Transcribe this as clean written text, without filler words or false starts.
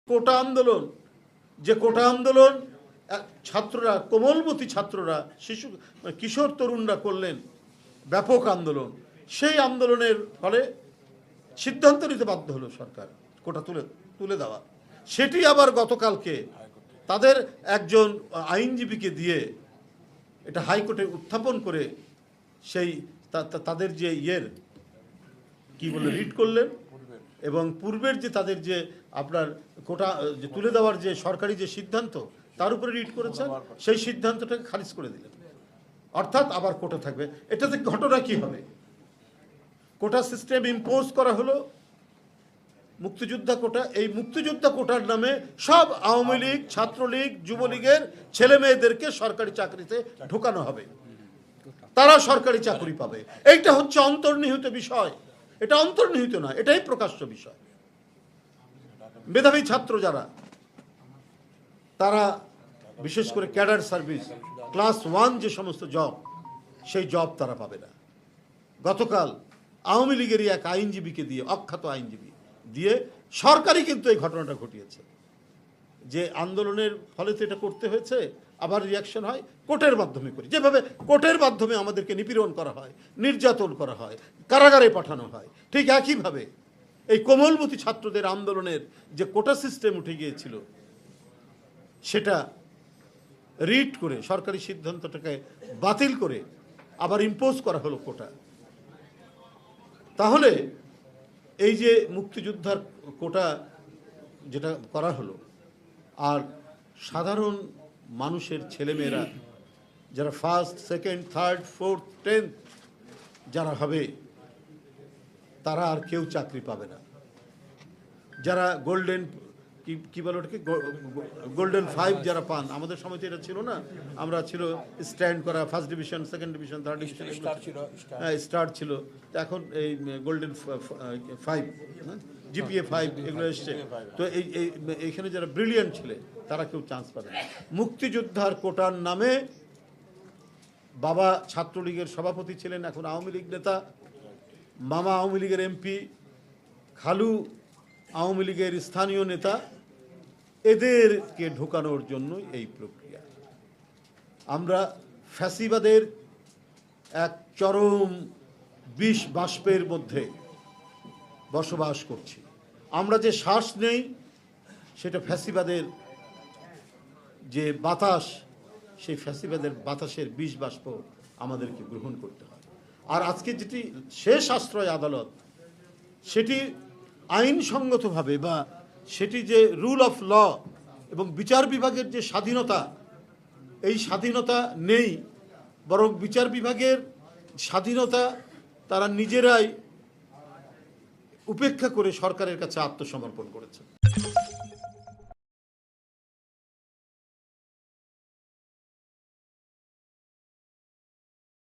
কোটা আন্দোলন, যে কোটা আন্দোলন ছাত্ররা, কোমলমতি ছাত্ররা, শিশু কিশোর তরুণরা করলেন ব্যাপক আন্দোলন, সেই আন্দোলনের ফলে সিদ্ধান্ত নিতে বাধ্য হলো সরকার কোটা তুলে দেওয়া। সেটি আবার গতকালকে তাদের একজন আইনজীবীকে দিয়ে এটা হাইকোর্টে উত্থাপন করে সেই তাদের যে কি বলে রিট করলেন, এবং পূর্বের যে তাদের যে আপনার কোটা যে তুলে দেওয়ার যে সরকারি যে সিদ্ধান্ত তার উপরে রিট করেছেন, সেই সিদ্ধান্তটাকে খারিজ করে দিলেন। অর্থাৎ আবার কোটা থাকবে। এটাতে ঘটনা কি হবে? কোটা সিস্টেম ইম্পোজ করা হলো, মুক্তিযোদ্ধা কোটা। এই মুক্তিযোদ্ধা কোটার নামে সব আওয়ামী লীগ, ছাত্রলীগ, যুবলীগের ছেলে মেয়েদেরকে সরকারি চাকরিতে ঢোকানো হবে, তারা সরকারি চাকরি পাবে। এইটা হচ্ছে অন্তর্নিহিত বিষয়। এটা অন্তর্নিহিত না, এটাই প্রকাশ্য বিষয়। মেধাবী ছাত্র যারা, তারা বিশেষ করে ক্যাডার সার্ভিস ক্লাস 1 যে সমস্ত জব, সেই জব তারা পাবে না। গতকাল আওয়ামী লীগেরই এক আইনজীবীকে দিয়ে, অখ্যাত আইনজীবী দিয়ে সরকারই কিন্তু এই ঘটনাটা ঘটিয়েছে, যে আন্দোলনের ফলে তো এটা করতে হয়েছে, আবার রিয়াকশন হয় কোর্টের মাধ্যমে করি। যেভাবে কোর্টের মাধ্যমে আমাদেরকে নিপীড়ন করা হয়, নির্যাতন করা হয়, কারাগারে পাঠানো হয়, ঠিক একইভাবে এই কোমলমতি ছাত্রদের আন্দোলনের যে কোটা সিস্টেম উঠে গিয়েছিল, সেটা রিট করে সরকারি সিদ্ধান্তটাকে বাতিল করে আবার ইম্পোজ করা হলো কোটা। তাহলে এই যে মুক্তিযোদ্ধার কোটা যেটা করা হলো, আর সাধারণ মানুষের ছেলেমেয়েরা যারা 1st, 2nd, 3rd, 4th, 10th যারা হবে, তারা আর কেউ চাকরি পাবে না। যারা গোল্ডেন কি বলে ওটাকে, গোল্ডেন 5 যারা পান, আমাদের সময় তো এটা ছিল না, আমরা ছিল স্ট্যান্ড করা, 1st division, 2nd division, 3rd division, star ছিল। এখন এই গোল্ডেন 5, জিপিএ 5 এগুলো এসছে। তো এইখানে যারা ব্রিলিয়ান্ট ছিলেন তারা কেউ চান্স পাবে না। মুক্তিযোদ্ধার কোটার নামে বাবা ছাত্রলীগের সভাপতি ছিলেন, এখন আওয়ামী লীগ নেতা, মামা আওয়ামী লীগের এমপি, খালু আওয়ামী লীগের স্থানীয় নেতা, এদেরকে ঢোকানোর জন্য এই প্রক্রিয়া। আমরা ফ্যাসিবাদের এক চরম বিষ বাষ্পের মধ্যে বসবাস করছি। আমরা যে শ্বাস নেই, সেটা ফ্যাসিবাদের যে বাতাস, সেই ফ্যাসিবাদের বাতাসের বিষ বাষ্প আমাদেরকে গ্রহণ করতে হয়। আর আজকে যেটি শেষ আশ্রয় আদালত, সেটি আইনসঙ্গতভাবে, বা সেটি যে রুল অফ ল এবং বিচার বিভাগের যে স্বাধীনতা, এই স্বাধীনতা নেই, বরং বিচার বিভাগের স্বাধীনতা তারা নিজেরাই উপেক্ষা করে সরকারের কাছে আত্মসমর্পণ করেছে।